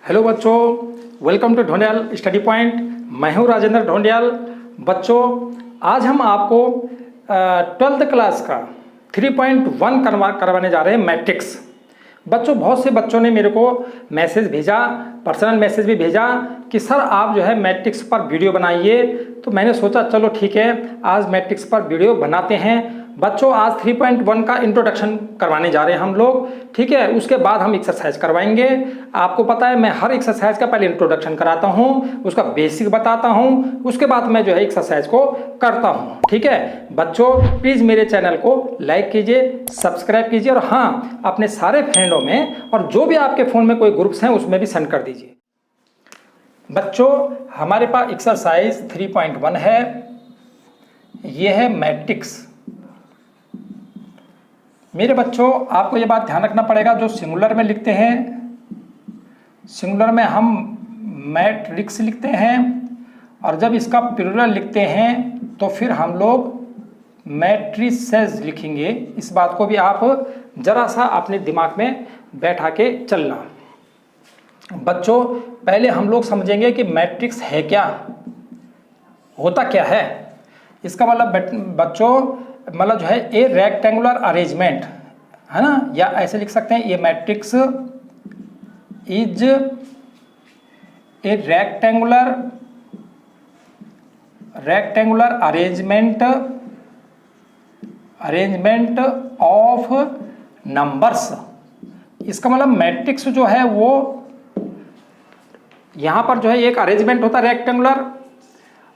Hello बच्चों, welcome to Dhondiyal study point. मैं हूं राजेंद्र ढोंडियाल। बच्चों, आज हम आपको 12th क्लास का 3.1 करवाने जा रहे हैं मैट्रिक्स। बच्चों, बहुत से बच्चों ने मेरे को मैसेज भेजा, पर्सनल मैसेज भी भेजा कि सर आप जो है मैट्रिक्स पर वीडियो बनाइए। तो मैंने सोचा चलो ठीक है, आज मैट्रिक्स पर वीडियो बनाते हैं। बच्चों, आज 3.1 का इंट्रोडक्शन करवाने जा रहे हैं हम लोग, ठीक है। उसके बाद हम एक्सरसाइज करवाएंगे। आपको पता है मैं हर एक्सरसाइज का पहले इंट्रोडक्शन कराता हूं, उसका बेसिक बताता हूं, उसके बाद मैं जो है एक्सरसाइज को करता हूं, ठीक है। बच्चों, प्लीज़ मेरे चैनल को लाइक कीजिए, सब्सक्राइब कीजिए और हाँ, अपने सारे फ्रेंडों में और जो भी आपके फ़ोन में कोई ग्रुप्स हैं उसमें भी सेंड कर दीजिए। बच्चों, हमारे पास एक्सरसाइज 3.1 है। ये है मैट्रिक्स। मेरे बच्चों, आपको ये बात ध्यान रखना पड़ेगा, जो सिंगुलर में लिखते हैं, सिंगुलर में हम मैट्रिक्स लिखते हैं, और जब इसका प्लूरल लिखते हैं तो फिर हम लोग मैट्रिसेस लिखेंगे। इस बात को भी आप जरा सा अपने दिमाग में बैठा के चलना। बच्चों, पहले हम लोग समझेंगे कि मैट्रिक्स है क्या, होता क्या है। इसका मतलब बच्चों मतलब जो है ए रेक्टेंगुलर अरेंजमेंट, है ना, या ऐसे लिख सकते हैं, ये matrix is a rectangular arrangement of numbers. इसका मतलब मैट्रिक्स जो है वो यहाँ पर जो है एक अरेंजमेंट होता है रेक्टेंगुलर।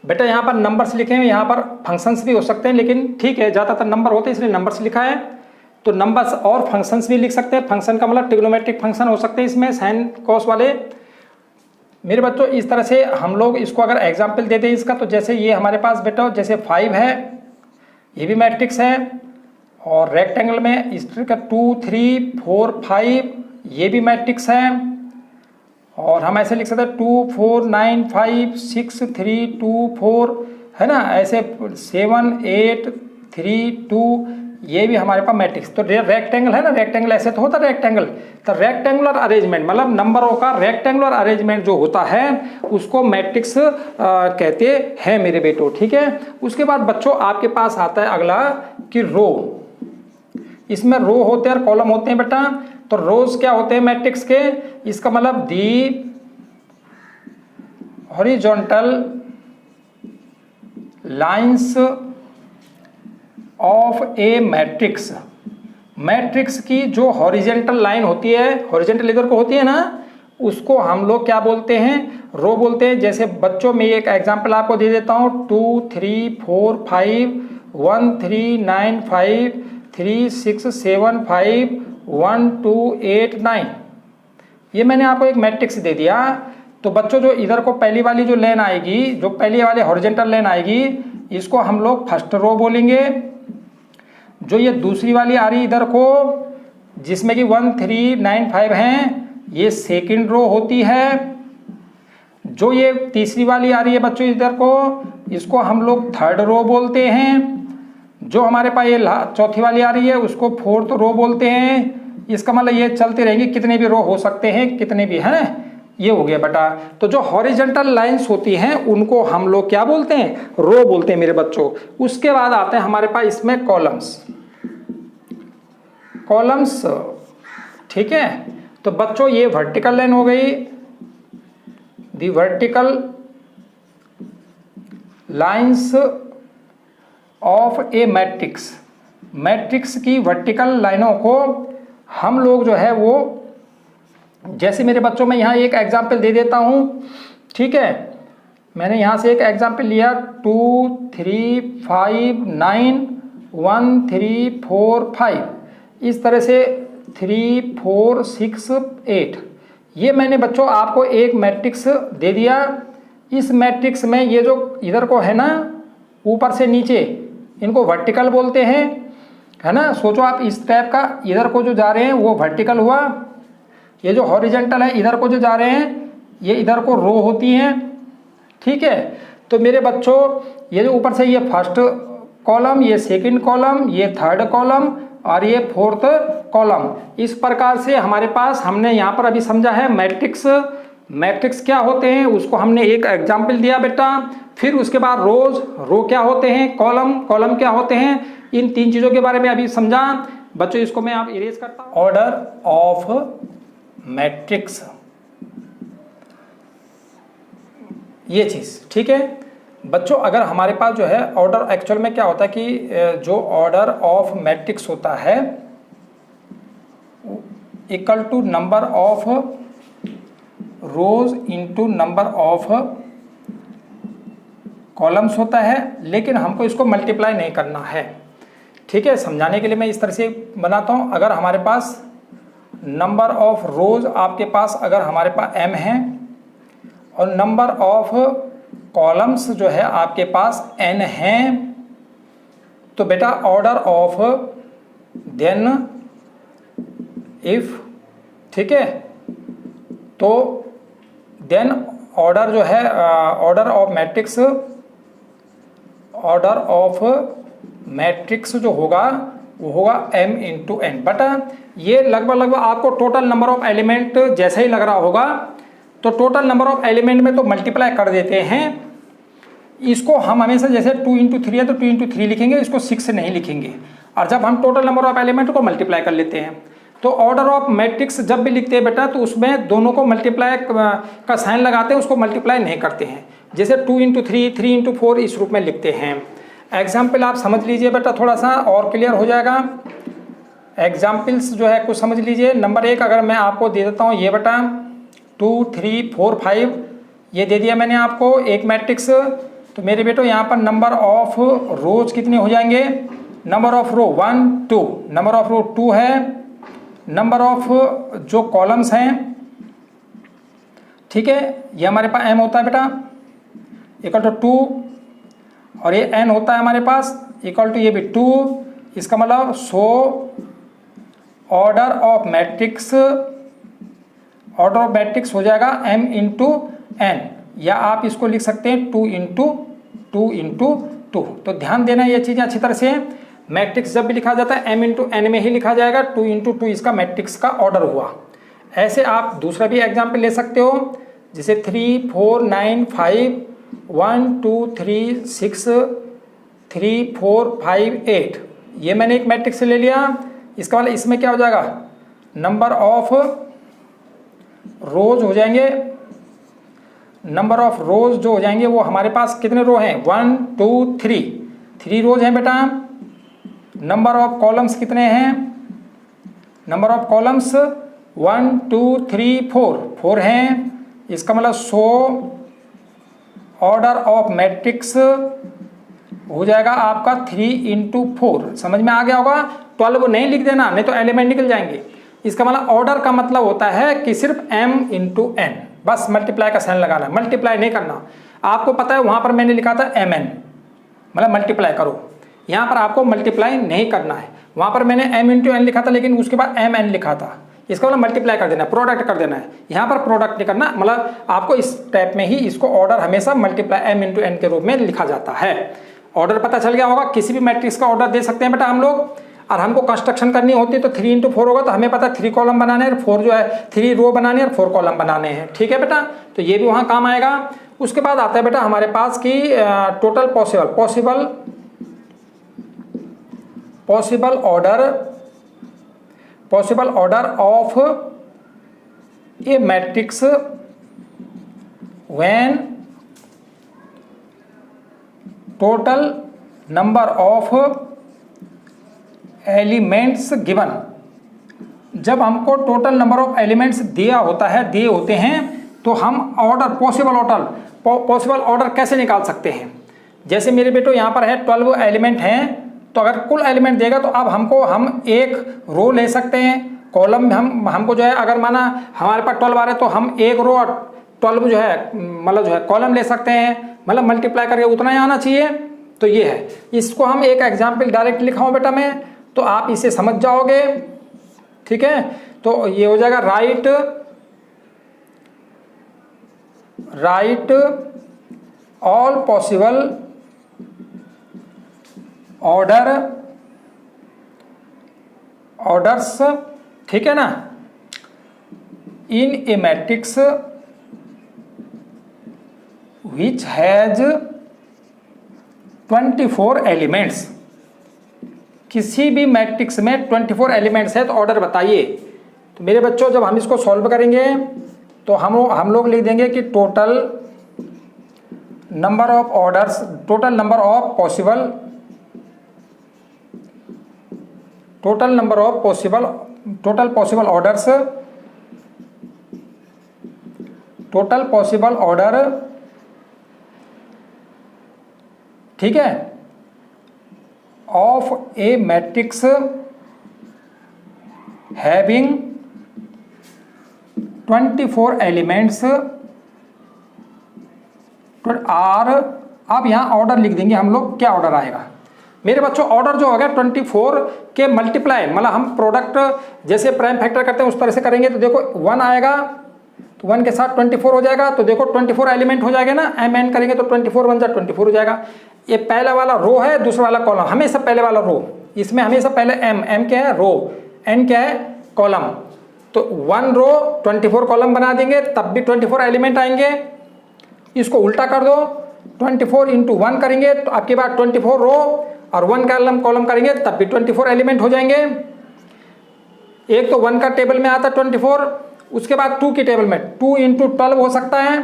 बेटा, यहाँ पर नंबर्स लिखे हैं, यहाँ पर फंक्शंस भी हो सकते हैं, लेकिन ठीक है, ज़्यादातर नंबर होते हैं इसलिए नंबर्स लिखा है। तो नंबर्स और फंक्शंस भी लिख सकते हैं। फंक्शन का मतलब ट्रिग्नोमेट्रिक फंक्शन हो सकते हैं इसमें, साइन कॉस वाले। मेरे बच्चों, इस तरह से हम लोग इसको अगर एग्जाम्पल दे दें इसका, तो जैसे ये हमारे पास बेटा जैसे 5 है, ये भी मैट्रिक्स है। और रेक्टेंगल में इस तरह का 2 3 4 5, ये भी मैट्रिक्स है। और हम ऐसे लिख सकते हैं 2 4 9 5 6 3 2 4, है ना, ऐसे 7 8 3 2, ये भी हमारे पास मैट्रिक्स। तो रेक्टेंगल है ना, रेक्टेंगल ऐसे तो होता है रेक्टेंगल। तो रेक्टेंगुलर अरेंजमेंट मतलब नंबरों का रेक्टेंगुलर अरेंजमेंट जो होता है उसको मैट्रिक्स कहते हैं मेरे बेटो, ठीक है। उसके बाद बच्चों आपके पास आता है अगला कि रो। इसमें रो होते हैं और कॉलम होते हैं बेटा। तो रोज क्या होते हैं मैट्रिक्स के, इसका मतलब दी horizontal lines of a matrix. Matrix की जो हॉरिजॉन्टल लाइन होती है, हॉरिजॉन्टल इधर को होती है ना, उसको हम लोग क्या बोलते हैं, रो बोलते हैं। जैसे बच्चों में एक एग्जांपल आपको दे देता हूं, 2 3 4 5 1 3 9 5 3 6 7 5 1 2 8 9, ये मैंने आपको एक मैट्रिक्स दे दिया। तो बच्चों, जो इधर को पहली वाली जो लाइन आएगी, जो पहली वाली हॉरिजॉन्टल लाइन आएगी, इसको हम लोग फर्स्ट रो बोलेंगे। जो ये दूसरी वाली आ रही इधर को, जिसमें कि 1 3 9 5 हैं, ये सेकंड रो होती है। जो ये तीसरी वाली आ रही है बच्चों इधर को, इसको हम लोग थर्ड रो बोलते हैं। जो हमारे पास ये चौथी वाली आ रही है उसको फोर्थ रो बोलते हैं। इसका मतलब ये चलते रहेंगे, कितने भी रो हो सकते हैं, कितने भी हैं, ये हो गया बेटा। तो जो हॉरिजॉन्टल लाइंस होती हैं उनको हम लोग क्या बोलते हैं, रो बोलते हैं मेरे बच्चों। उसके बाद आते हैं हमारे पास इसमें कॉलम्स, ठीक है। तो बच्चों, ये वर्टिकल लाइन हो गई, दी vertical lines of a matrix. Matrix की वर्टिकल लाइनों को हम लोग जो है वो, जैसे मेरे बच्चों में यहाँ एक एग्जाम्पल दे देता हूँ, ठीक है। मैंने यहाँ से एक एग्जाम्पल लिया, 2 3 5 9 1 3 4 5, इस तरह से 3 4 6 8, ये मैंने बच्चों आपको एक मैट्रिक्स दे दिया। इस मैट्रिक्स में ये जो इधर को है ना, ऊपर से नीचे, इनको वर्टिकल बोलते हैं, है ना। सोचो आप इस टाइप का, इधर को जो जा रहे हैं वो वर्टिकल हुआ, ये जो हॉरिजॉन्टल है इधर को जो जा रहे हैं ये इधर को रो होती हैं, ठीक है। तो मेरे बच्चों, ये जो ऊपर से ये फर्स्ट कॉलम, ये सेकंड कॉलम, ये थर्ड कॉलम और ये फोर्थ कॉलम। इस प्रकार से हमारे पास, हमने यहाँ पर अभी समझा है मैट्रिक्स मैट्रिक्स क्या होते हैं उसको हमने एक एग्जाम्पल दिया बेटा। फिर उसके बाद रो क्या होते हैं, कॉलम क्या होते हैं, इन 3 चीज़ों के बारे में अभी समझा बच्चों। इसको मैं आप इरेज करता हूँ। ऑर्डर ऑफ मैट्रिक्स, ये चीज़ ठीक है बच्चों। अगर हमारे पास जो है ऑर्डर, एक्चुअल में क्या होता है कि जो ऑर्डर ऑफ मैट्रिक्स होता है equal to number of rows into number of columns होता है, लेकिन हमको इसको मल्टीप्लाई नहीं करना है। ठीक है, समझाने के लिए मैं इस तरह से बनाता हूँ। अगर हमारे पास नंबर ऑफ रोज आपके पास अगर हमारे पास m है और नंबर ऑफ कॉलम्स जो है आपके पास n है, तो बेटा ऑर्डर ऑफ देन इफ, ठीक है, तो देन ऑर्डर जो है ऑर्डर ऑफ मैट्रिक्स जो होगा वो होगा m इंटू n। बटा ये लगभग आपको टोटल नंबर ऑफ एलिमेंट जैसे ही लग रहा होगा, तो टोटल नंबर ऑफ एलिमेंट में तो मल्टीप्लाई कर देते हैं। इसको हम हमेशा जैसे 2 इंटू 3 है तो 2 इंटू 3 लिखेंगे, इसको 6 से नहीं लिखेंगे। और जब हम टोटल नंबर ऑफ एलिमेंट को मल्टीप्लाई कर लेते हैं, तो ऑर्डर ऑफ मैट्रिक्स जब भी लिखते हैं बेटा तो उसमें दोनों को मल्टीप्लाई का साइन लगाते हैं, उसको मल्टीप्लाई नहीं करते हैं। जैसे 2 इंटू 3, 3 इंटू 4 इस रूप में लिखते हैं। एग्जाम्पल आप समझ लीजिए बेटा, थोड़ा सा और क्लियर हो जाएगा। एग्जाम्पल्स जो है कुछ समझ लीजिए। नंबर 1 अगर मैं आपको दे देता हूँ, ये बेटा 2, 3, 4, 5 ये दे दिया मैंने आपको एक मैट्रिक्स। तो मेरे बेटो यहाँ पर नंबर ऑफ रोज कितने हो जाएंगे, number of row 1, 2, number of row 2 है, नंबर ऑफ जो कॉलम्स हैं, ठीक है, ये हमारे पास m होता है बेटा इक्वल टू 2, और ये n होता है हमारे पास इक्वल टू ये भी 2। इसका मतलब सो ऑर्डर ऑफ मैट्रिक्स हो जाएगा m इंटू n, या आप इसको लिख सकते हैं 2 इंटू 2। तो ध्यान देना ये चीज़ें अच्छी तरह से। मैट्रिक्स जब भी लिखा जाता है m इंटू n में ही लिखा जाएगा, 2 इंटू 2 इसका मैट्रिक्स का ऑर्डर हुआ। ऐसे आप दूसरा भी एग्जाम्पल ले सकते हो, जैसे 3, 4, 9, 5, 1, 2, 3, 6, 3, 4, 5, 8 ये मैंने एक मैट्रिक्स से ले लिया। इसका मतलब इसमें क्या हो जाएगा, नंबर ऑफ रोज हो जाएंगे, नंबर ऑफ रोज जो हो जाएंगे वो हमारे पास कितने रो हैं, 1, 2, 3 रोज हैं बेटा। नंबर ऑफ कॉलम्स कितने हैं, नंबर ऑफ कॉलम्स 1, 2, 3, 4 हैं। इसका मतलब सो ऑर्डर ऑफ मैट्रिक्स हो जाएगा आपका 3 इंटू 4। समझ में आ गया होगा। 12 नहीं लिख देना, नहीं तो एलिमेंट निकल जाएंगे। इसका मतलब ऑर्डर का मतलब होता है कि सिर्फ m इंटू n, बस मल्टीप्लाई का साइन लगाना, मल्टीप्लाई नहीं करना। आपको पता है वहां पर मैंने लिखा था mn, मतलब मल्टीप्लाई करो। यहाँ पर आपको मल्टीप्लाई नहीं करना है, वहाँ पर मैंने m इंटू n लिखा था लेकिन उसके बाद mn लिखा था। इसका मतलब मल्टीप्लाई कर देना है, प्रोडक्ट कर देना है। यहाँ पर प्रोडक्ट नहीं करना, मतलब आपको इस टाइप में ही इसको ऑर्डर हमेशा मल्टीप्लाई m इंटू n के रूप में लिखा जाता है। ऑर्डर पता चल गया होगा। किसी भी मैट्रिक्स का ऑर्डर दे सकते हैं बेटा हम लोग, और हमको कंस्ट्रक्शन करनी होती है तो 3 इंटू 4 होगा, तो हमें पता है 3 कॉलम बनाने हैं, 4 जो है 3 रो बनाने हैं और 4 कॉलम बनाने हैं। ठीक है बेटा, तो ये भी वहाँ काम आएगा। उसके बाद आता है बेटा हमारे पास की total possible order of a matrix when total number of elements given. जब हमको टोटल नंबर ऑफ एलिमेंट्स दिए होते हैं तो हम पॉसिबल ऑर्डर कैसे निकाल सकते हैं। जैसे मेरे बेटो यहाँ पर है 12 एलिमेंट हैं, तो अगर कुल एलिमेंट देगा तो अब हम एक रो ले सकते हैं। कॉलम हमको जो है अगर माना हमारे पास 12 आ रहे हैं तो हम एक रो और 12 जो है मतलब जो है कॉलम ले सकते हैं, मतलब मल्टीप्लाई करके उतना ही आना चाहिए। तो ये है, इसको हम एक एग्जाम्पल डायरेक्ट लिखा हूँ बेटा मैं, तो आप इसे समझ जाओगे। ठीक है, तो ये हो जाएगा राइट ऑल पॉसिबल ऑर्डर्स, ठीक है ना, इन ए मैट्रिक्स विच हैज 24 एलिमेंट्स, किसी भी मैट्रिक्स में 24 एलिमेंट्स है तो ऑर्डर बताइए। तो मेरे बच्चों जब हम इसको सॉल्व करेंगे तो हम लोग लिख देंगे कि total number of orders, total number of possible orders, total possible order, ठीक है, of a matrix having 24 elements are. अब यहां ऑर्डर लिख देंगे हम लोग, क्या ऑर्डर आएगा मेरे बच्चों? ऑर्डर जो होगा 24 के मल्टीप्लाई, मतलब हम प्रोडक्ट जैसे प्राइम फैक्टर करते हैं उस तरह से करेंगे। तो देखो 1 आएगा तो 1 के साथ 24 हो जाएगा, तो देखो 24 एलिमेंट हो जाएगा ना, एम एन करेंगे तो 24 1 जा 24 हो जाएगा। ये पहला वाला रो है, दूसरा वाला कॉलम, हमेशा पहले वाला रो, इसमें हमेशा पहले एम क्या है रो, एन क्या है कॉलम। तो 1 रो 24 कॉलम बना देंगे, तब भी 24 एलिमेंट आएंगे। इसको उल्टा कर दो, 24 इंटू 1 करेंगे तो आपके बाद 24 रो और 1 कॉलम करेंगे तब भी 24 एलिमेंट हो जाएंगे। एक तो 1 का टेबल में आता है 24, उसके बाद 2 की टेबल में 2 इंटू 12 हो सकता है,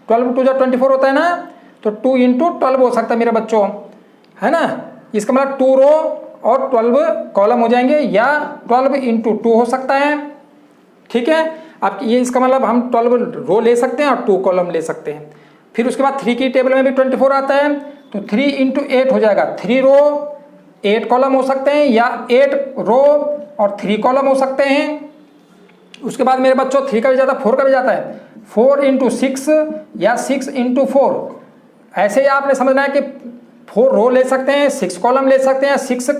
12 2 जो 24 होता है ना, तो 2 इंटू 12 हो सकता है मेरे बच्चों, है ना। इसका मतलब 2 रो और 12 कॉलम हो जाएंगे, या 12 इंटू 2 हो सकता है, ठीक है। अब ये इसका मतलब हम 12 रो ले सकते हैं और 2 कॉलम ले सकते हैं। फिर उसके बाद 3 की टेबल में भी 24 आता है, तो 3 इंटू 8 हो जाएगा, 3 रो 8 कॉलम हो सकते हैं, या 8 रो और 3 कॉलम हो सकते हैं। उसके बाद मेरे बच्चों 3 का भी जाता है, 4 का भी जाता है, 4 इंटू 6 या 6 इंटू 4। ऐसे ही आपने समझना है कि 4 रो ले सकते हैं, 6 कॉलम ले सकते हैं, 6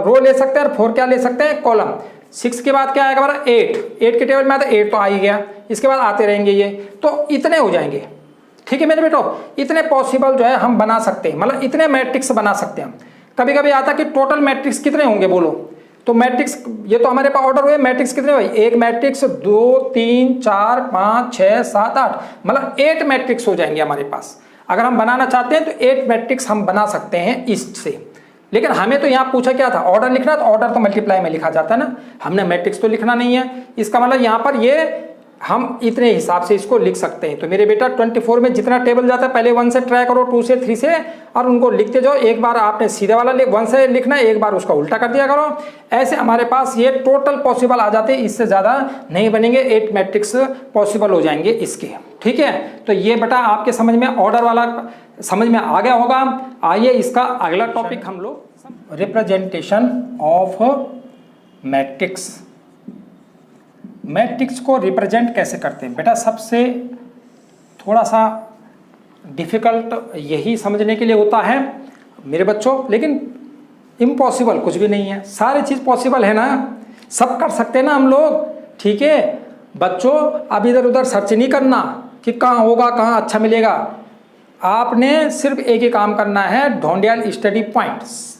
रो ले सकते हैं और 4 क्या ले सकते हैं कॉलम। 6 के बाद क्या आएगा हमारा 8 के टेबल में आता है, 8 तो आ ही गया, इसके बाद आते रहेंगे ये, तो इतने हो जाएंगे, ठीक है मेरे बेटो। इतने पॉसिबल जो है हम बना सकते हैं, मतलब इतने मैट्रिक्स बना सकते हैं हम। कभी कभी आता कि टोटल मैट्रिक्स कितने होंगे बोलो, तो मैट्रिक्स ये तो हमारे पास ऑर्डर हुए, मैट्रिक्स कितने हुए, एक मैट्रिक्स 2 3 4 5 6 7 8, मतलब 8 मैट्रिक्स हो जाएंगे हमारे पास। अगर हम बनाना चाहते हैं तो 8 मैट्रिक्स हम बना सकते हैं इससे। लेकिन हमें तो यहाँ पूछा क्या था, ऑर्डर लिखना, तो ऑर्डर तो मल्टीप्लाई में लिखा जाता है ना, हमने मैट्रिक्स तो लिखना नहीं है। इसका मतलब यहाँ पर ये हम इतने हिसाब से इसको लिख सकते हैं। तो मेरे बेटा 24 में जितना टेबल जाता है पहले 1 से ट्राई करो, 2 से 3 से, और उनको लिखते जाओ। एक बार आपने सीधे वाला 1 से लिखना है, एक बार उसका उल्टा कर दिया करो। ऐसे हमारे पास ये टोटल पॉसिबल आ जाते हैं, इससे ज़्यादा नहीं बनेंगे, 8 मैट्रिक्स पॉसिबल हो जाएंगे इसके, ठीक है। तो ये बेटा आपके समझ में ऑर्डर वाला समझ में आ गया होगा। आइए इसका अगला टॉपिक हम लोग रिप्रेजेंटेशन ऑफ मैट्रिक्स। मैट्रिक्स को रिप्रेजेंट कैसे करते हैं बेटा, सबसे थोड़ा सा डिफिकल्ट यही समझने के लिए होता है मेरे बच्चों, लेकिन इम्पॉसिबल कुछ भी नहीं है, सारी चीज़ पॉसिबल है ना, सब कर सकते हैं ना हम लोग, ठीक है बच्चों। अब इधर उधर सर्च नहीं करना कि कहाँ होगा कहाँ अच्छा मिलेगा, आपने सिर्फ एक ही काम करना है, ढोंडियाल स्टडी पॉइंट्स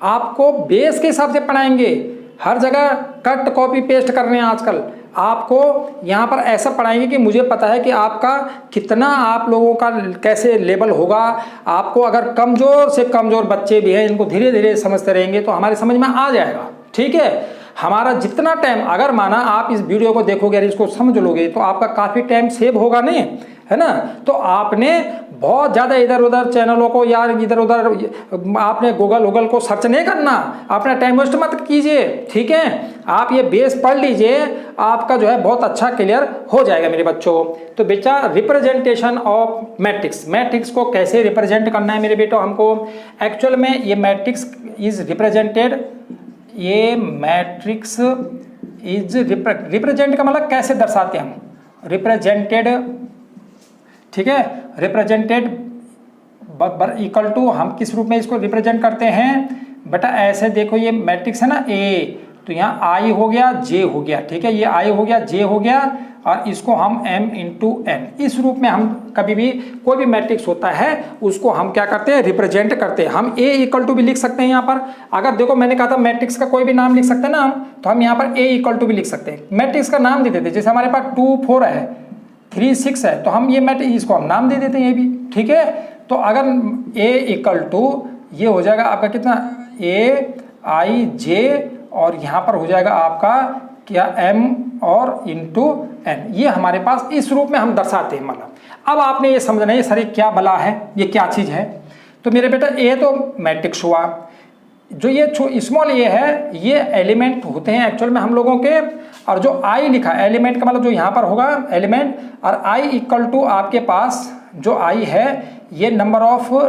आपको बेस के हिसाब से पढ़ाएंगे। हर जगह कट कॉपी पेस्ट कर रहे हैं आजकल, आपको यहाँ पर ऐसा पढ़ाएंगे कि मुझे पता है कि आपका कितना, आप लोगों का कैसे लेवल होगा। आपको अगर कमज़ोर से कमज़ोर बच्चे भी हैं, इनको धीरे धीरे समझते रहेंगे तो हमारे समझ में आ जाएगा, ठीक है। हमारा जितना टाइम, अगर माना आप इस वीडियो को देखोगे और इसको समझ लोगे तो आपका काफ़ी टाइम सेव होगा नहीं, है ना। तो आपने बहुत ज़्यादा इधर उधर चैनलों को यार इधर उधर आपने गूगल को सर्च नहीं करना, अपना टाइम वेस्ट मत कीजिए, ठीक है। आप ये बेस पढ़ लीजिए, आपका जो है बहुत अच्छा क्लियर हो जाएगा मेरे बच्चों। तो बेटा रिप्रेजेंटेशन ऑफ मैट्रिक्स, मैट्रिक्स को कैसे रिप्रेजेंट करना है मेरे बेटों हमको। एक्चुअल में ये मैट्रिक्स इज रिप्रेजेंटेड, ये मैट्रिक्स इज रिप्रेजेंट का मतलब कैसे दर्शाते हैं हम, रिप्रेजेंटेड, ठीक है। रिप्रेजेंटेड इक्वल टू, हम किस रूप में इसको रिप्रेजेंट करते हैं बेटा, ऐसे देखो ये मैट्रिक्स है ना ए, तो यहाँ आई हो गया जे हो गया, ठीक है, ये आई हो गया जे हो गया, और इसको हम m इंटू एन, इस रूप में हम कभी भी कोई भी मैट्रिक्स होता है उसको हम क्या करते हैं, रिप्रेजेंट करते हैं। हम a इक्वल टू भी लिख सकते हैं यहाँ पर, अगर देखो मैंने कहा था मैट्रिक्स का कोई भी नाम लिख सकते हैं ना हम, तो हम यहाँ पर a इक्वल टू भी लिख सकते हैं, मैट्रिक्स का नाम दे देते। जैसे हमारे पास 2 4 है, 3 6 है, तो हम ये मैट्रिक्स इसको हम नाम दे देते हैं ये भी, ठीक है। तो अगर A इक्वल टू ये हो जाएगा आपका कितना AIJ और यहाँ पर हो जाएगा आपका क्या M और इंटू N, ये हमारे पास इस रूप में हम दर्शाते हैं। मतलब अब आपने ये समझना है सर ये क्या बला है, ये क्या चीज़ है। तो मेरे बेटा A तो मैट्रिक्स हुआ, जो ये स्मॉल a है ये एलिमेंट होते हैं एक्चुअल में हम लोगों के, और जो I लिखा है एलिमेंट का मतलब जो यहाँ पर होगा एलिमेंट, और I इक्वल टू आपके पास जो I है ये नंबर ऑफ रो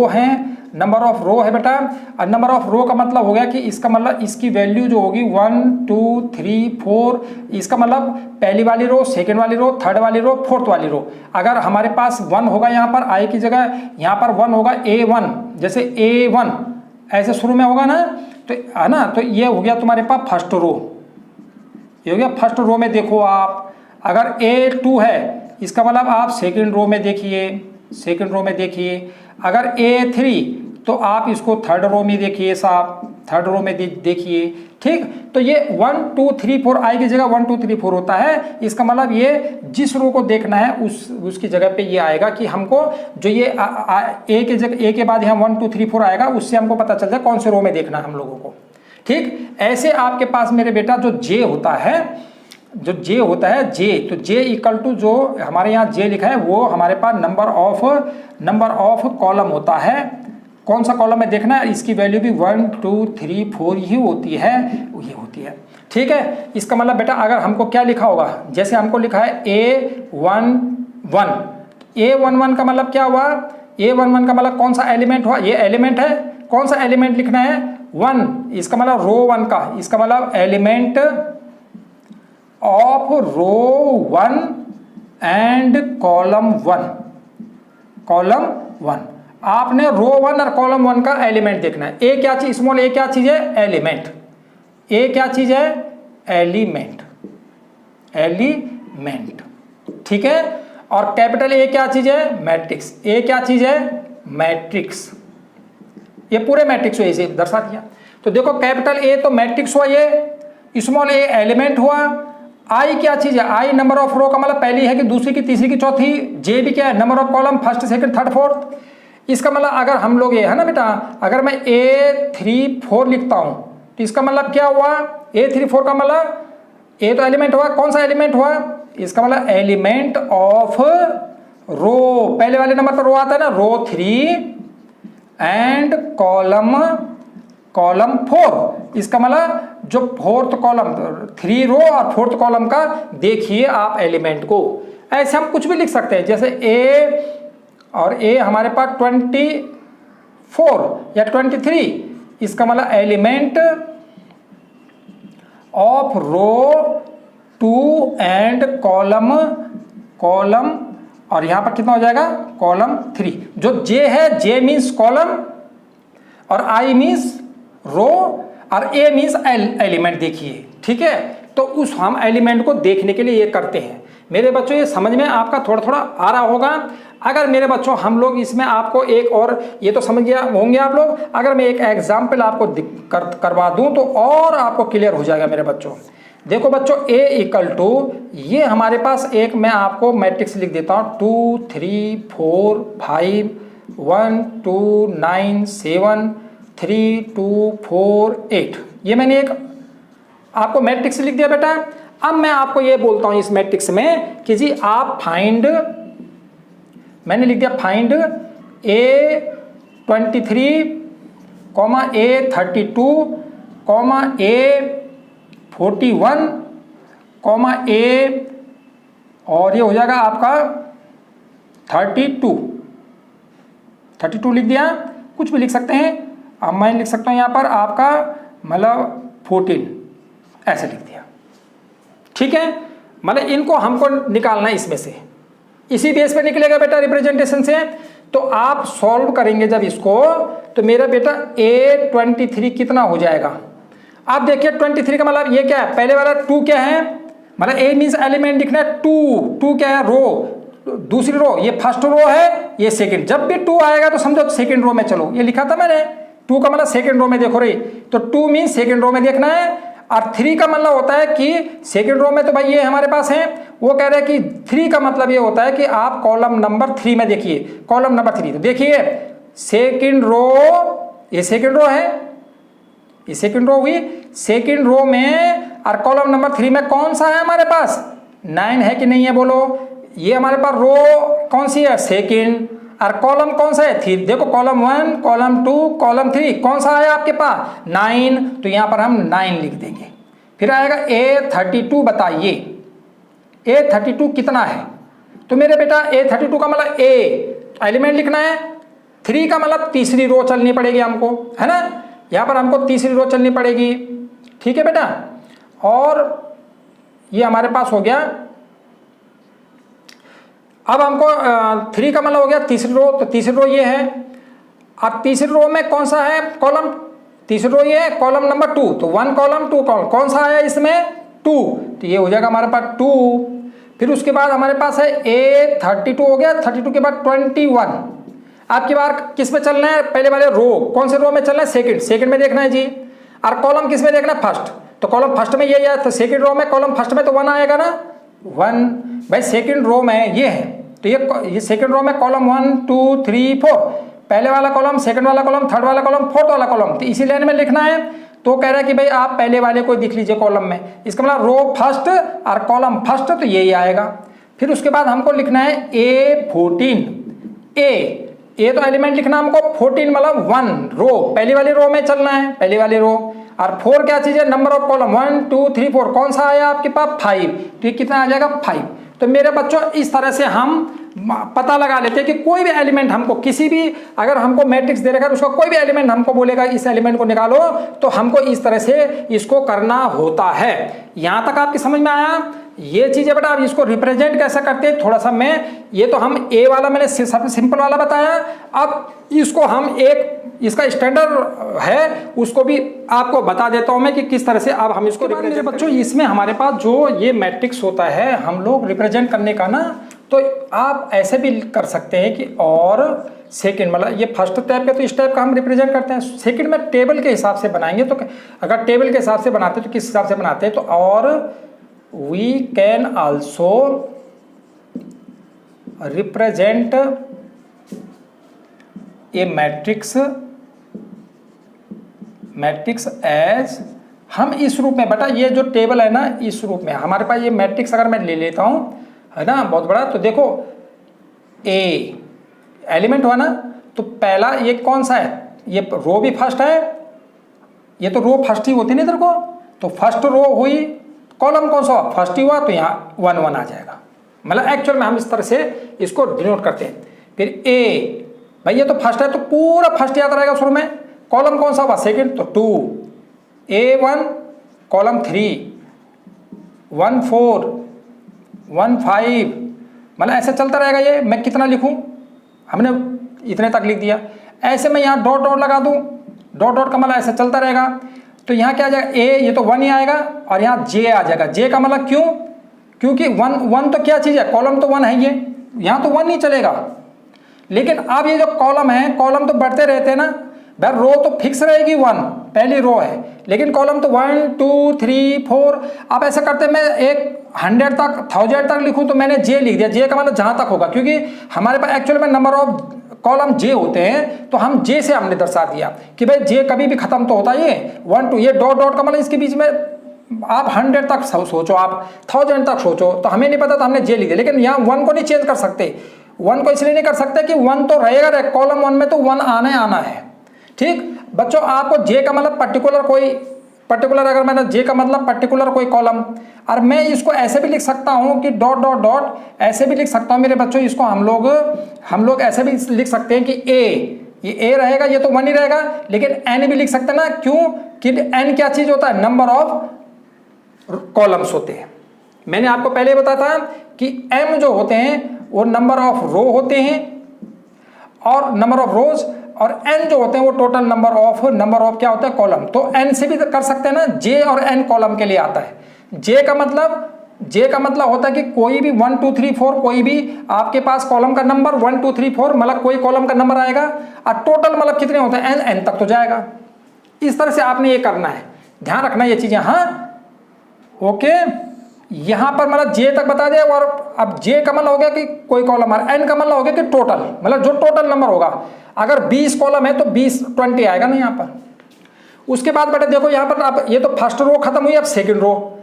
है, नंबर ऑफ रो है बेटा। और नंबर ऑफ रो का मतलब हो गया कि इसका मतलब इसकी वैल्यू जो होगी 1 2 3 4, इसका मतलब पहली वाली रो, सेकेंड वाली रो, थर्ड वाली रो, फोर्थ वाली रो। अगर हमारे पास 1 होगा यहाँ पर I की जगह, यहाँ पर 1 होगा A1, जैसे A1 ऐसे शुरू में होगा ना, तो है ना, तो ये हो गया तुम्हारे पास फर्स्ट रो, ये हो गया फर्स्ट रो में। देखो आप अगर A2 है इसका मतलब आप सेकंड रो में देखिए, सेकंड रो में देखिए। अगर A3 तो आप इसको थर्ड रो में देखिए साहब, थर्ड रो में देखिए, ठीक। तो ये 1 2 3 4 I की जगह 1 2 3 4 होता है, इसका मतलब ये जिस रो को देखना है उसकी जगह पे ये आएगा कि हमको जो ये A के जगह A के बाद यहाँ 1 2 3 4 आएगा, उससे हमको पता चल जाए कौन से रो में देखना है हम लोगों को, ठीक। ऐसे आपके पास मेरे बेटा जो J होता है, जो J होता है J, तो J इक्वल टू जो हमारे यहाँ J लिखा है वो हमारे पास नंबर ऑफ कॉलम होता है। कौन सा कॉलम में देखना है, इसकी वैल्यू भी 1 2 3 4 ही होती है, ये होती है, ठीक है। इसका मतलब बेटा अगर हमको क्या लिखा होगा, जैसे हमको लिखा है A11, A11 का मतलब क्या हुआ, A11 का मतलब कौन सा एलिमेंट हुआ, ये एलिमेंट है। कौन सा एलिमेंट लिखना है 1, इसका मतलब रो 1 का, इसका मतलब element of row 1 and column 1। आपने रो 1 और कॉलम 1 का एलिमेंट देखना है। ए क्या चीज, स्मॉल ए क्या चीज है, एलिमेंट। ए क्या चीज है, एलिमेंट, ठीक है। और कैपिटल ए क्या चीज है, मैट्रिक्स। ए क्या चीज है, मैट्रिक्स। ये पूरे मैट्रिक्स हुए, इसे दर्शा दिया। तो देखो कैपिटल ए तो मैट्रिक्स हुआ, ये स्मॉल ए एलिमेंट हुआ। आई क्या चीज है, आई नंबर ऑफ रो का मतलब पहली है कि दूसरी की तीसरी की चौथी। जे भी क्या है, number of column, first second third fourth. इसका मतलब अगर हम लोग ये है ना बेटा, अगर मैं A34 लिखता हूं तो इसका मतलब क्या हुआ, A34 का मतलब ए तो एलिमेंट हुआ, कौन सा एलिमेंट हुआ, इसका मतलब एलिमेंट ऑफ रो, पहले वाले नंबर पर रो आता है ना, रो 3 एंड कॉलम 4। इसका मतलब जो फोर्थ कॉलम, 3 रो और फोर्थ कॉलम का देखिए आप एलिमेंट को। ऐसे हम कुछ भी लिख सकते हैं, जैसे ए और ए हमारे पास 24 या 23, इसका मतलब element of row 2 and column, और यहां पर कितना हो जाएगा, कॉलम 3। जो जे है, जे मीन्स कॉलम और आई मीन्स रो और ए मीन्स एलिमेंट, देखिए, ठीक है। तो उस हम एलिमेंट को देखने के लिए ये करते हैं। मेरे बच्चों ये समझ में आपका थोड़ा थोड़ा आ रहा होगा। अगर मेरे बच्चों हम लोग इसमें आपको एक और, ये तो समझ गया होंगे आप लोग, अगर मैं एक एग्जाम्पल आपको करवा दूं तो और आपको क्लियर हो जाएगा मेरे बच्चों। देखो बच्चों, A इक्वल टू ये हमारे पास एक मैं आपको मैट्रिक्स लिख देता हूँ, 2 3 4 5 1 2 9 7 3 2 4 8। ये मैंने एक आपको मैट्रिक्स लिख दिया बेटा। अब मैं आपको ये बोलता हूं इस मैट्रिक्स में कि जी आप फाइंड, मैंने लिख दिया find A23, A32, A41, A और ये हो जाएगा आपका 32 लिख दिया। कुछ भी लिख सकते हैं, अब मैं लिख सकता हूं यहां पर आपका मतलब 14, ऐसे लिख दिया, ठीक है। मतलब इनको हमको निकालना है इसमें से, इसी बेस पे निकलेगा बेटा रिप्रेजेंटेशन से। तो आप सॉल्व करेंगे जब इसको, तो मेरा बेटा A23 कितना हो जाएगा। आप देखिए 23 का मतलब ये क्या है, पहले वाला 2 क्या है, मतलब A मीन्स एलिमेंट लिखना है 2 क्या है, रो, दूसरी रो, ये फर्स्ट रो है, ये सेकंड। जब भी 2 आएगा तो समझो सेकंड रो में चलो, ये लिखा था मैंने, 2 का मतलब सेकंड रो में देखो रे, तो 2 मीन्स सेकंड रो में देखना है। और 3 का मतलब होता है कि सेकंड रो में तो भाई ये हमारे पास है, वो कह रहे हैं कि 3 का मतलब ये होता है कि आप कॉलम नंबर 3 में देखिए, कॉलम नंबर 3, तो देखिए सेकंड रो, ये सेकंड रो है, ये सेकंड रो हुई, सेकंड रो में और कॉलम नंबर 3 में कौन सा है हमारे पास, 9 है कि नहीं है बोलो। ये हमारे पास रो कौन सी है, सेकंड, और कॉलम कौन सा है, 3। देखो कॉलम 1, कॉलम 2, कॉलम 3 कौन सा है आपके पास, 9, तो यहां पर हम 9 लिख देंगे। फिर आएगा A32, बताइए A32 कितना है, तो मेरे बेटा A32 का मतलब A एलिमेंट लिखना है, 3 का मतलब तीसरी रो चलनी पड़ेगी हमको, है ना, यहां पर हमको तीसरी रो चलनी पड़ेगी, ठीक है बेटा। और ये हमारे पास हो गया। अब हमको 3 का मतलब हो गया तीसरी रो, तो तीसरी रो ये है। अब तीसरी रो में कौन सा है कॉलम, तीसरी रो ये है, कॉलम नंबर 2, तो 1 कॉलम 2 कॉलम, कौन सा है इसमें 2, तो ये हो जाएगा हमारे पास 2। फिर उसके बाद हमारे पास है A32 हो गया, 32 के बाद 21। आपकी बार किस में चलना है, पहले वाले रो, कौन से रो में चलना है, सेकंड, सेकंड में देखना है जी। और कॉलम किस में देखना है, फर्स्ट, तो कॉलम फर्स्ट में ये है, तो सेकंड रो में कॉलम फर्स्ट में तो 1 आएगा ना, 1 भाई सेकंड रो में ये है, तो ये सेकंड रो में कॉलम 1 2 3 4, पहले वाला कॉलम, सेकंड वाला कॉलम, थर्ड वाला कॉलम, फोर्थ वाला कॉलम, तो इसी लाइन में लिखना है। तो कह रहा है कि भाई आप पहले वाले को दिख लीजिए कॉलम में, इसका मतलब रो फर्स्ट और कॉलम फर्स्ट, तो यही आएगा। फिर उसके बाद हमको लिखना है A14, ए तो एलिमेंट लिखना हमको, 14 मतलब 1 रो, पहली वाली रो में चलना है, पहली वाली रो। और 4 क्या चीज है, नंबर ऑफ कॉलम, 1 2 3 4, कौन सा आया आपके पास 5, तो ये कितना आ जाएगा 5। तो मेरे बच्चों इस तरह से हम पता लगा लेते हैं कि कोई भी एलिमेंट हमको, किसी भी अगर हमको मैट्रिक्स दे रखा है उसका कोई भी एलिमेंट हमको बोलेगा इस एलिमेंट को निकालो, तो हमको इस तरह से इसको करना होता है। यहां तक आपकी समझ में आया, ये चीज है बेटा। अब इसको रिप्रेजेंट कैसे करते हैं थोड़ा सा मैं, ये तो हम ए वाला मैंने सबसे सिंपल वाला बताया, अब इसको हम एक इसका स्टैंडर्ड है उसको भी आपको बता देता हूं मैं कि किस तरह से अब हम इसको रिप्रेजेंट। बच्चों इसमें हमारे पास जो ये मैट्रिक्स होता है हम लोग रिप्रेजेंट करने का ना, तो आप ऐसे भी कर सकते हैं कि और सेकंड मतलब ये फर्स्ट टाइप का, तो इस टाइप का हम रिप्रेजेंट करते हैं। सेकंड में टेबल के हिसाब से बनाएंगे, तो अगर टेबल के हिसाब से बनाते हैं तो किस हिसाब से बनाते हैं, तो और we can also represent a matrix as, हम इस रूप में बेटा, ये जो टेबल है ना इस रूप में हमारे पास ये मैट्रिक्स अगर मैं ले लेता हूं, है ना बहुत बड़ा, तो देखो ए एलिमेंट हुआ ना, तो पहला ये कौन सा है, ये रो भी फर्स्ट है, ये तो रो फर्स्ट ही होती नहीं इधर को, तो फर्स्ट रो हुई, कॉलम कौन सा हुआ फर्स्ट ही हुआ, तो यहाँ 1 1 आ जाएगा। मतलब एक्चुअल में हम इस तरह से इसको डिनोट करते हैं। फिर ए भाई ये तो फर्स्ट है तो पूरा फर्स्ट याद रहेगा शुरू में, कॉलम कौन सा हुआ सेकंड, तो 2 A1 कॉलम 3 1 4 1 5, मतलब ऐसे चलता रहेगा। ये मैं कितना लिखूं, हमने इतने तक लिख दिया, ऐसे मैं यहाँ डॉट डॉट लगा दूं, डॉट डॉट का मतलब ऐसे चलता रहेगा। तो यहाँ क्या आ जाएगा ए, ये तो 1 ही आएगा, और यहाँ जे आ जाएगा। जे का मतलब क्यों, क्योंकि 1 तो क्या चीज़ है, कॉलम तो 1 है, ये यहाँ तो 1 नहीं चलेगा। लेकिन अब ये जो कॉलम है, कॉलम तो बढ़ते रहते हैं ना भाई, रो तो फिक्स रहेगी 1 पहली रो है, लेकिन कॉलम तो 1 2 3 4। अब ऐसा करते मैं एक 100 तक 1000 तक लिखूं, तो मैंने जे लिख दिया, जे का मतलब जहां तक होगा, क्योंकि हमारे पास एक्चुअल में नंबर ऑफ कॉलम जे होते हैं, तो हम जे से हमने दर्शा दिया कि भाई जे कभी भी खत्म तो होता है, ये 1 2, ये डॉट डॉट का मतलब इसके बीच में आप 100 तक सोचो, आप 1000 तक सोचो, तो हमें नहीं पता तो हमने जे लिख दिया। लेकिन यहाँ 1 को नहीं चेंज कर सकते, 1 को इसलिए नहीं कर सकते कि 1 तो रहेगा, कॉलम 1 में तो 1 आना है। ठीक बच्चों, आपको जे का मतलब पर्टिकुलर अगर मैंने जे का मतलब पर्टिकुलर कोई कॉलम, और मैं इसको ऐसे भी लिख सकता हूं कि डॉट डॉट डॉट, ऐसे भी लिख सकता हूं मेरे बच्चों, इसको हम लोग ऐसे भी लिख सकते हैं कि ये ए रहेगा, ये तो 1 ही रहेगा, लेकिन एन भी लिख सकते हैं ना, क्यों कि एन क्या चीज होता है, नंबर ऑफ कॉलम्स होते हैं। मैंने आपको पहले बताया था कि एम जो होते हैं वो नंबर ऑफ रो होते हैं, और नंबर ऑफ रोज, और एन जो होते हैं वो टोटल नंबर ऑफ क्या होता है, कॉलम। तो एन से भी कर सकते हैं ना, जे और एन कॉलम के लिए आता है। जे का मतलब होता है कि कोई भी 1 2 3 4, कोई भी आपके पास कॉलम का नंबर 1 2 3 4, मतलब कोई कॉलम का नंबर आएगा, और टोटल मतलब कितने होते हैं, एन तक तो जाएगा। इस तरह से आपने ये करना है। ध्यान रखना ये चीजें, हाँ ओके। यहां पर मतलब जे तक बता दिया, और अब जे का मतलब हो गया कि कोई कॉलम, और एन का मतलब हो गया कि टोटल, मतलब जो टोटल नंबर होगा। अगर 20 कॉलम है तो 20 आएगा ना यहाँ पर। उसके बाद बेटा देखो यहाँ पर, अब ये तो फर्स्ट रो खत्म हुई, अब सेकंड रो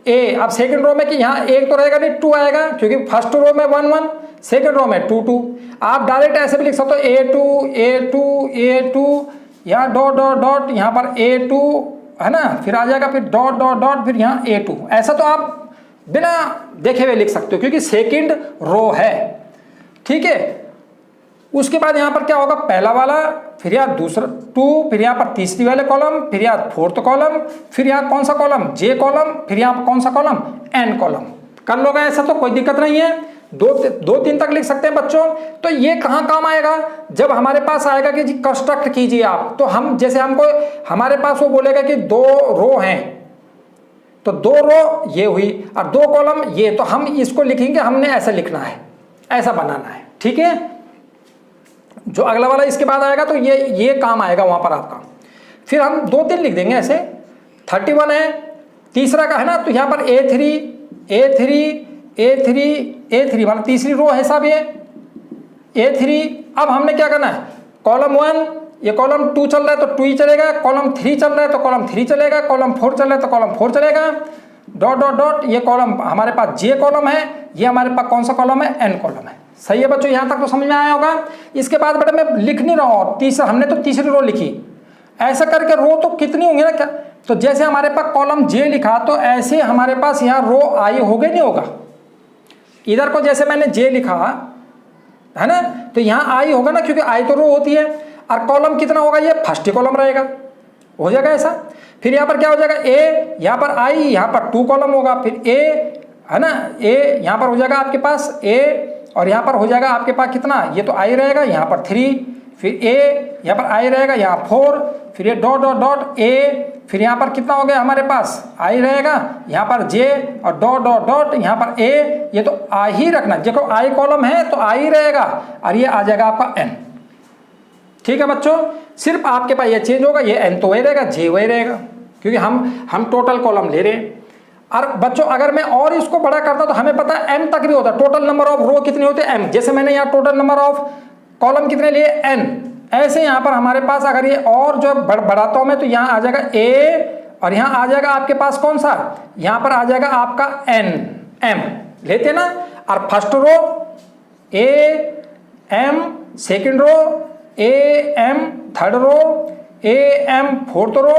ए। अब सेकंड रो में कि यहाँ एक तो रहेगा नहीं, 2 आएगा, क्योंकि फर्स्ट रो में 1 1, सेकंड रो में 2 2। आप डायरेक्ट ऐसे भी लिख सकते हो A2 यहाँ डॉट डॉट डॉट, यहाँ पर A2 है ना, फिर आ जाएगा, फिर डॉट डॉट डॉट, फिर यहाँ A2। ऐसा तो आप बिना देखे हुए लिख सकते हो, क्योंकि सेकंड रो है, ठीक है। उसके बाद यहां पर क्या होगा, पहला वाला, फिर यहाँ दूसरा 2, फिर यहाँ पर तीसरी वाले कॉलम, फिर यहाँ फोर्थ कॉलम, फिर यहाँ कौन सा कॉलम, जे कॉलम, फिर यहाँ कौन सा कॉलम, एन कॉलम। कर लोगे ऐसा तो कोई दिक्कत नहीं है, 2 3 तक लिख सकते हैं बच्चों। तो ये कहाँ काम आएगा, जब हमारे पास आएगा कि जी कंस्ट्रक्ट कीजिए आप, तो हम जैसे हमको हमारे पास वो बोलेगा कि 2 रो हैं, तो 2 रो ये हुई और 2 कॉलम ये, तो हम इसको लिखेंगे, हमने ऐसा लिखना है, ऐसा बनाना है, ठीक है। जो अगला वाला इसके बाद आएगा तो ये काम आएगा वहां पर आपका। फिर हम 2 3 लिख देंगे ऐसे, 31 है तीसरा का है ना, तो यहां पर A3 मतलब तीसरी रो है साहब ये A3। अब हमने क्या करना है, कॉलम 1, ये कॉलम 2 चल रहा है तो 2 ही चलेगा, कॉलम 3 चल रहा है तो कॉलम 3 चलेगा, कॉलम 4 चल रहा है तो कॉलम 4 चलेगा, डॉट डॉट डॉट। ये कॉलम हमारे पास जे कॉलम है, ये हमारे पास कौन सा कॉलम है, एन कॉलम है। सही है बच्चों, यहां तक तो समझ में आया होगा। इसके बाद बेटा मैं लिख नहीं रहा हूं, तीसरा हमने तो तीसरी रो लिखी, ऐसा करके रो तो कितनी होंगी ना क्या, तो जैसे हमारे पास कॉलम जे लिखा, तो ऐसे हमारे पास यहाँ रो आई हो गई, नहीं होगा। इधर को जैसे मैंने जे लिखा है ना, तो यहाँ आई होगा ना, क्योंकि आई तो रो होती है। और कॉलम कितना होगा, ये फर्स्ट कॉलम रहेगा, हो जाएगा ऐसा। फिर यहाँ पर क्या हो जाएगा, ए, यहाँ पर आई, यहाँ पर 2 कॉलम होगा, फिर ए है ना, ए यहाँ पर हो जाएगा आपके पास ए, और यहाँ पर हो जाएगा आपके पास कितना, ये तो आई रहेगा, यहाँ पर 3, फिर ए, यहाँ पर आई रहेगा, यहाँ 4, फिर ये डॉट डॉट डॉट ए, फिर यहाँ पर कितना हो गया हमारे पास, आई रहेगा, यहाँ पर जे, और डॉट डॉट डॉट यहाँ पर ए। ये तो आ ही रखना, देखो आई कॉलम है तो आई रहेगा, और ये आ जाएगा आपका एन, ठीक है बच्चों। सिर्फ आपके पास ये चेंज होगा, ये एन तो वही रहेगा, जे वही रहेगा, क्योंकि हम टोटल कॉलम ले रहे हैं। और बच्चों अगर मैं और इसको बड़ा करता तो हमें पता है एम तक भी होता है, टोटल नंबर ऑफ रो कितने होते हैं, एम। जैसे मैंने यहाँ टोटल नंबर ऑफ कॉलम कितने लिए, एन। ऐसे यहाँ पर हमारे पास अगर ये और जो बढ़ाता हूं मैं, तो यहाँ आ जाएगा ए, और यहाँ आ जाएगा आपके पास कौन सा, यहाँ पर आ जाएगा आपका एन, एम लेते ना। और first row A M, second row A M, third row A M, fourth row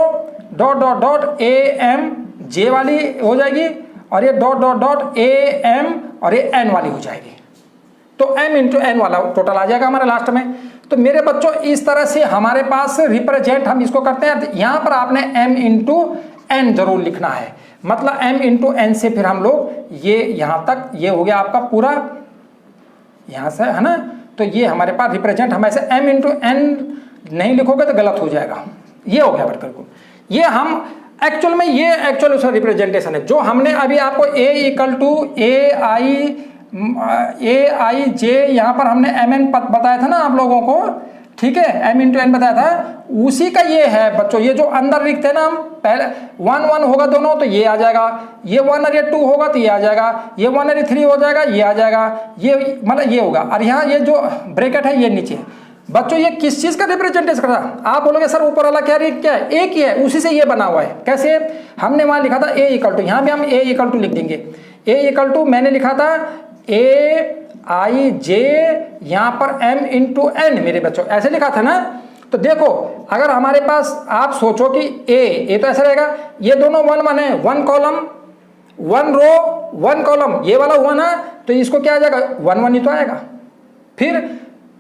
dot dot dot A M, J वाली हो जाएगी, और ये dot dot dot A M, और ये एन वाली हो जाएगी। तो एम इंटू एन वाला टोटल आ जाएगा हमारे लास्ट में। तो मेरे बच्चों इस तरह से हमारे पास रिप्रेजेंट हम इसको करते हैं। यहां पर आपने एम इंटू एन जरूर लिखना है, मतलब एम इंटू एन से फिर हम लोग ये यहां तक, ये हो गया आपका पूरा यहां से, है ना। तो ये हमारे पास रिप्रेजेंट, हम ऐसे एम इंटू एन नहीं लिखोगे तो गलत हो जाएगा। ये हो गया बिल्कुल, ये हम एक्चुअल में, ये एक्चुअल उसका रिप्रेजेंटेशन है जो हमने अभी आपको ए इक्वल टू ए आई जे, यहाँ पर हमने एम एन बताया था ना आप लोगों को, ठीक है, एम इंटू एन बताया था, उसी का ये है बच्चों। ये जो अंदर लिखते हैं ना हम, पहले 1 1 होगा दोनों तो ये आ जाएगा, ये 1 और ये 2 होगा तो ये आ जाएगा, ये 1 और ये 3 हो जाएगा, ये आ जाएगा, ये मतलब ये होगा। और यहाँ ये जो ब्रैकेट है ये नीचे। बच्चों ये किस चीज का रिप्रेजेंटेशन कर रहा है, आप बोलोगे सर ऊपर वाला क्या है, एक ही है, उसी से ये बना हुआ है। कैसे, हमने वहां लिखा था ए इक्वल टू, यहाँ भी हम ए इक्वल टू लिख देंगे। ए इक्वल टू मैंने लिखा था ए आई जे, यहाँ पर एम इंटू एन मेरे बच्चों, ऐसे लिखा था ना। तो देखो अगर हमारे पास आप सोचो कि ए तो ऐसा रहेगा, ये दोनों 1 1 है, 1 कॉलम 1 रो 1 कॉलम, ये वाला हुआ ना, तो इसको क्या आ जाएगा 1 1 ही तो आएगा। फिर